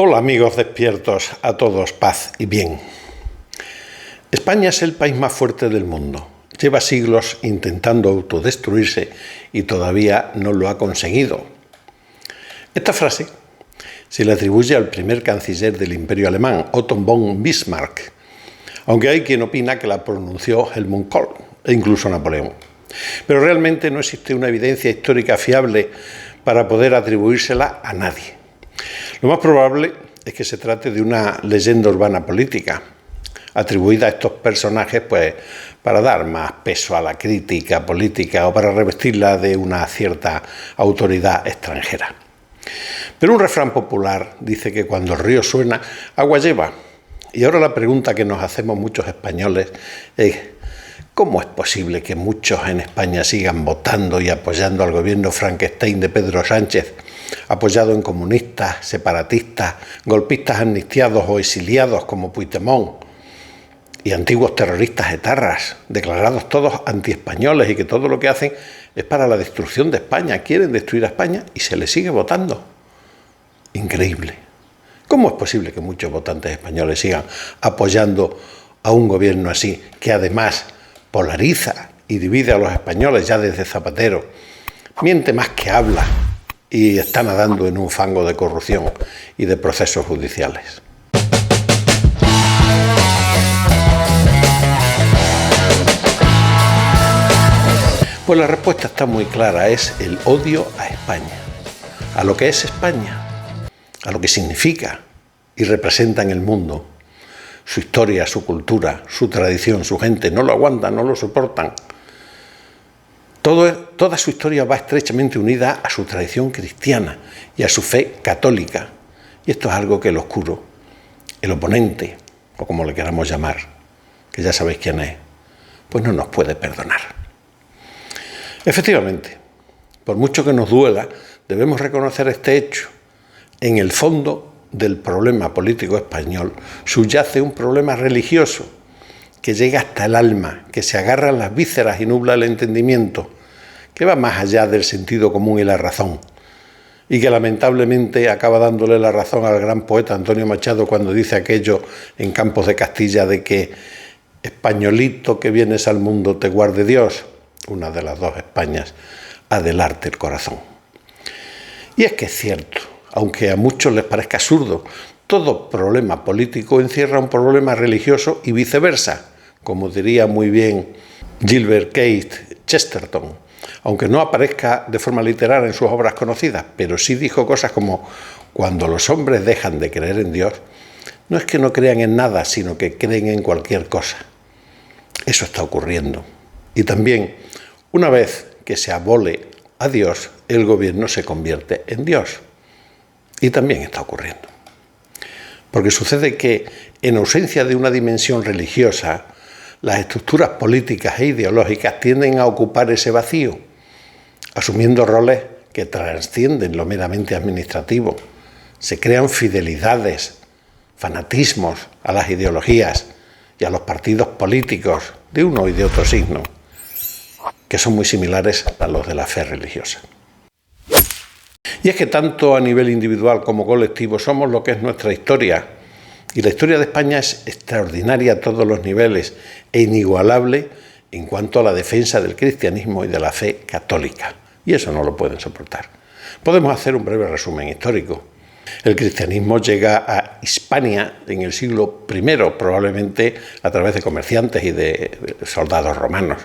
Hola amigos despiertos, a todos paz y bien. España es el país más fuerte del mundo. Lleva siglos intentando autodestruirse y todavía no lo ha conseguido. Esta frase se le atribuye al primer canciller del Imperio alemán, Otto von Bismarck, aunque hay quien opina que la pronunció Helmut Kohl e incluso Napoleón. Pero realmente no existe una evidencia histórica fiable para poder atribuírsela a nadie. Lo más probable es que se trate de una leyenda urbana política, atribuida a estos personajes para dar más peso a la crítica política o para revestirla de una cierta autoridad extranjera. Pero un refrán popular dice que cuando el río suena, agua lleva. Y ahora la pregunta que nos hacemos muchos españoles es: ¿cómo es posible que muchos en España sigan votando y apoyando al gobierno Frankenstein de Pedro Sánchez, apoyado en comunistas, separatistas, golpistas amnistiados o exiliados como Puigdemont y antiguos terroristas etarras, declarados todos antiespañoles y que todo lo que hacen es para la destrucción de España? Quieren destruir a España y se les sigue votando. Increíble. ¿Cómo es posible que muchos votantes españoles sigan apoyando a un gobierno así, que además polariza y divide a los españoles ya desde Zapatero, miente más que habla y está nadando en un fango de corrupción y de procesos judiciales? Pues la respuesta está muy clara, es el odio a España, a lo que es España, a lo que significa y representa en el mundo. Su historia, su cultura, su tradición, su gente, no lo aguantan, no lo soportan. Toda su historia va estrechamente unida a su tradición cristiana y a su fe católica. Y esto es algo que el oscuro, el oponente, o como le queramos llamar, que ya sabéis quién es, pues no nos puede perdonar. Efectivamente, por mucho que nos duela, debemos reconocer este hecho. En el fondo del problema político español subyace un problema religioso que llega hasta el alma, que se agarra en las vísceras y nubla el entendimiento, que va más allá del sentido común y la razón, y que lamentablemente acaba dándole la razón al gran poeta Antonio Machado cuando dice aquello en Campos de Castilla de que españolito que vienes al mundo te guarde Dios, una de las dos Españas, ha de helarte el corazón. Y es que es cierto, aunque a muchos les parezca absurdo, todo problema político encierra un problema religioso y viceversa, como diría muy bien Gilbert Keith Chesterton, aunque no aparezca de forma literal en sus obras conocidas, pero sí dijo cosas como: cuando los hombres dejan de creer en Dios, no es que no crean en nada, sino que creen en cualquier cosa. Eso está ocurriendo. Y también, una vez que se abole a Dios, el gobierno se convierte en Dios. Y también está ocurriendo. Porque sucede que, en ausencia de una dimensión religiosa, las estructuras políticas e ideológicas tienden a ocupar ese vacío, asumiendo roles que trascienden lo meramente administrativo. Se crean fidelidades, fanatismos a las ideologías y a los partidos políticos de uno y de otro signo, que son muy similares a los de la fe religiosa. Y es que tanto a nivel individual como colectivo somos lo que es nuestra historia. Y la historia de España es extraordinaria a todos los niveles e inigualable en cuanto a la defensa del cristianismo y de la fe católica. Y eso no lo pueden soportar. Podemos hacer un breve resumen histórico. El cristianismo llega a Hispania en el siglo I, probablemente a través de comerciantes y de soldados romanos.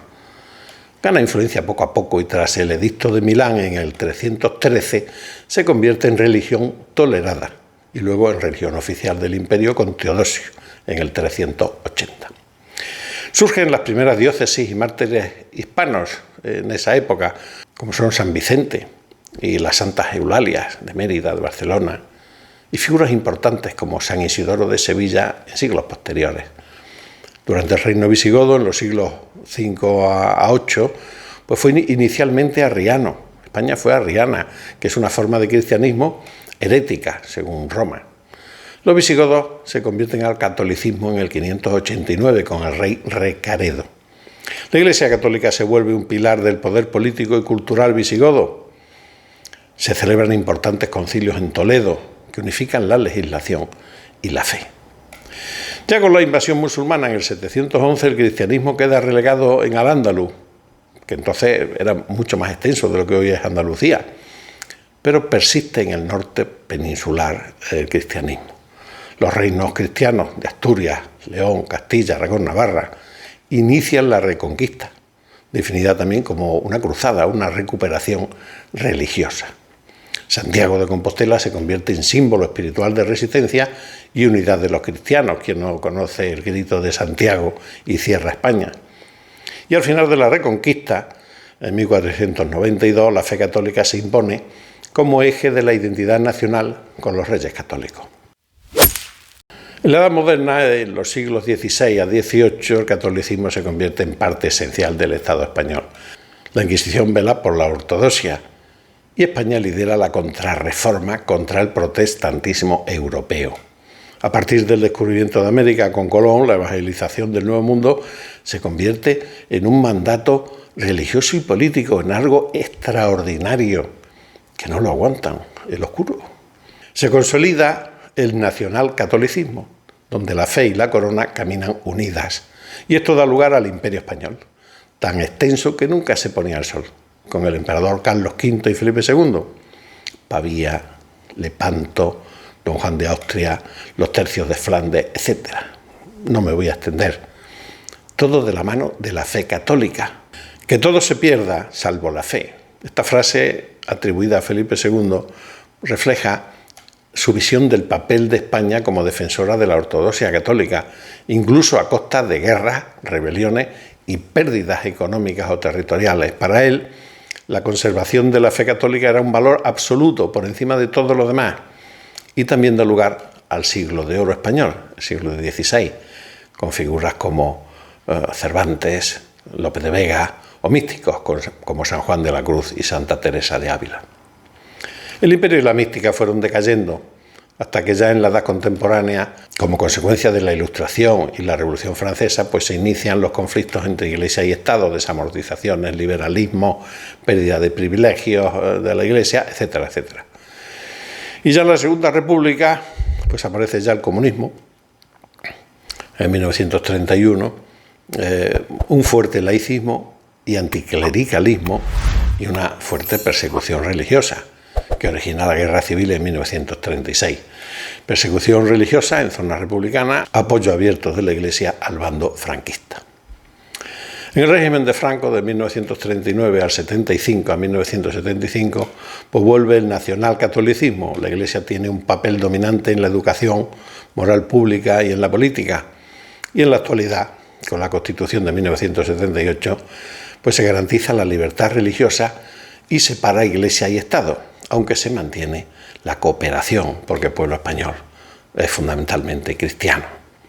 Gana influencia poco a poco y tras el Edicto de Milán en el 313 se convierte en religión tolerada y luego en religión oficial del imperio con Teodosio en el 380. Surgen las primeras diócesis y mártires hispanos en esa época, como son San Vicente y las Santas Eulalias de Mérida, de Barcelona, y figuras importantes como San Isidoro de Sevilla en siglos posteriores. Durante el reino visigodo, en los siglos V a VIII, pues fue inicialmente arriano. España fue arriana, que es una forma de cristianismo herética, según Roma. Los visigodos se convierten al catolicismo en el 589 con el rey Recaredo. La Iglesia Católica se vuelve un pilar del poder político y cultural visigodo. Se celebran importantes concilios en Toledo, que unifican la legislación y la fe. Ya con la invasión musulmana en el 711 el cristianismo queda relegado en Al-Ándalus, que entonces era mucho más extenso de lo que hoy es Andalucía, pero persiste en el norte peninsular el cristianismo. Los reinos cristianos de Asturias, León, Castilla, Aragón, Navarra inician la Reconquista, definida también como una cruzada, una recuperación religiosa. Santiago de Compostela se convierte en símbolo espiritual de resistencia y unidad de los cristianos. Quien no conoce el grito de Santiago y cierra España. Y al final de la Reconquista, en 1492, la fe católica se impone como eje de la identidad nacional con los reyes católicos. En la Edad Moderna, en los siglos XVI a XVIII, el catolicismo se convierte en parte esencial del Estado español. La Inquisición vela por la ortodoxia y España lidera la contrarreforma contra el protestantismo europeo. A partir del descubrimiento de América con Colón, la evangelización del Nuevo Mundo se convierte en un mandato religioso y político, en algo extraordinario, que no lo aguantan, el oscuro. Se consolida el nacionalcatolicismo, donde la fe y la corona caminan unidas. Y esto da lugar al Imperio Español, tan extenso que nunca se ponía el sol, con el emperador Carlos V y Felipe II, Pavía, Lepanto, Don Juan de Austria, los tercios de Flandes, etc. No me voy a extender. Todo de la mano de la fe católica. Que todo se pierda, salvo la fe. Esta frase, atribuida a Felipe II, refleja su visión del papel de España como defensora de la ortodoxia católica, incluso a costa de guerras, rebeliones y pérdidas económicas o territoriales. Para él, la conservación de la fe católica era un valor absoluto por encima de todo lo demás, y también da lugar al siglo de oro español, el siglo XVI, con figuras como Cervantes, Lope de Vega o místicos como San Juan de la Cruz y Santa Teresa de Ávila. El imperio y la mística fueron decayendo hasta que ya en la edad contemporánea, como consecuencia de la Ilustración y la Revolución Francesa, pues se inician los conflictos entre Iglesia y Estado, desamortizaciones, liberalismo, pérdida de privilegios de la Iglesia, etcétera, etcétera. Y ya en la Segunda República, pues aparece ya el comunismo, en 1931, un fuerte laicismo y anticlericalismo y una fuerte persecución religiosa, que origina la Guerra Civil en 1936. Persecución religiosa en zonas republicanas, apoyo abierto de la Iglesia al bando franquista. En el régimen de Franco, de 1939 al 75 a 1975, pues vuelve el nacionalcatolicismo. La Iglesia tiene un papel dominante en la educación moral pública y en la política. Y en la actualidad, con la Constitución de 1978, pues se garantiza la libertad religiosa y separa Iglesia y Estado, aunque se mantiene la cooperación, porque el pueblo español es fundamentalmente cristiano,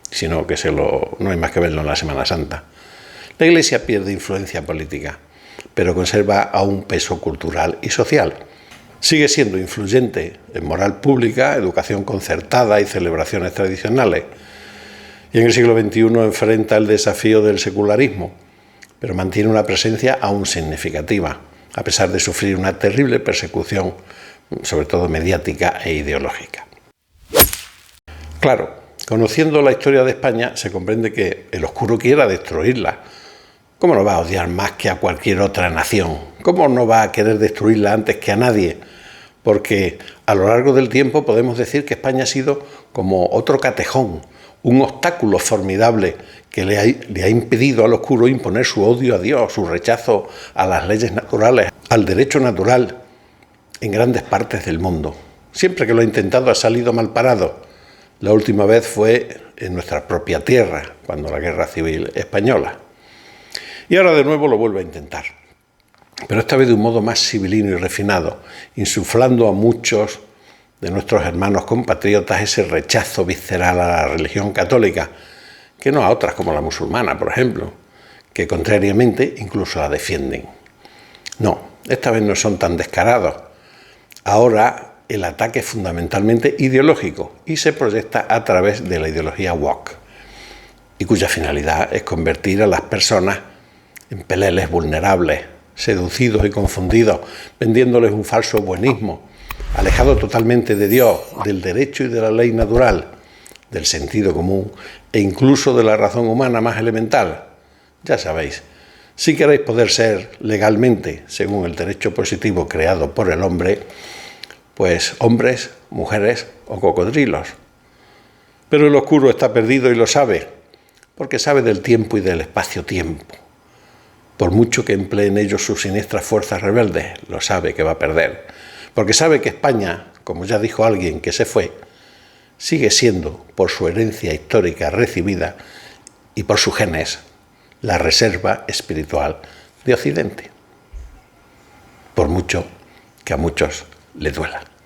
sino que no hay más que verlo en la Semana Santa. La Iglesia pierde influencia política, pero conserva aún peso cultural y social. Sigue siendo influyente en moral pública, educación concertada y celebraciones tradicionales. Y en el siglo XXI enfrenta el desafío del secularismo, pero mantiene una presencia aún significativa, a pesar de sufrir una terrible persecución, sobre todo mediática e ideológica. Claro, conociendo la historia de España, se comprende que el oscuro quiera destruirla. ¿Cómo no va a odiar más que a cualquier otra nación? ¿Cómo no va a querer destruirla antes que a nadie? Porque a lo largo del tiempo podemos decir que España ha sido como otro catejón, un obstáculo formidable que le ha impedido al oscuro imponer su odio a Dios, su rechazo a las leyes naturales, al derecho natural en grandes partes del mundo. Siempre que lo ha intentado ha salido mal parado. La última vez fue en nuestra propia tierra, cuando la Guerra Civil Española. Y ahora de nuevo lo vuelve a intentar, pero esta vez de un modo más civilino y refinado, insuflando a muchos de nuestros hermanos compatriotas ese rechazo visceral a la religión católica, que no a otras como la musulmana, por ejemplo, que contrariamente incluso la defienden. No, esta vez no son tan descarados. Ahora el ataque es fundamentalmente ideológico y se proyecta a través de la ideología woke, y cuya finalidad es convertir a las personas en peleles vulnerables, seducidos y confundidos, vendiéndoles un falso buenismo, alejado totalmente de Dios, del derecho y de la ley natural, del sentido común e incluso de la razón humana más elemental. Ya sabéis, si queréis poder ser legalmente, según el derecho positivo creado por el hombre, pues hombres, mujeres o cocodrilos. Pero el oscuro está perdido y lo sabe, porque sabe del tiempo y del espacio-tiempo. Por mucho que emplee en ello sus siniestras fuerzas rebeldes, lo sabe que va a perder. Porque sabe que España, como ya dijo alguien que se fue, sigue siendo, por su herencia histórica recibida y por sus genes, la reserva espiritual de Occidente. Por mucho que a muchos les duela.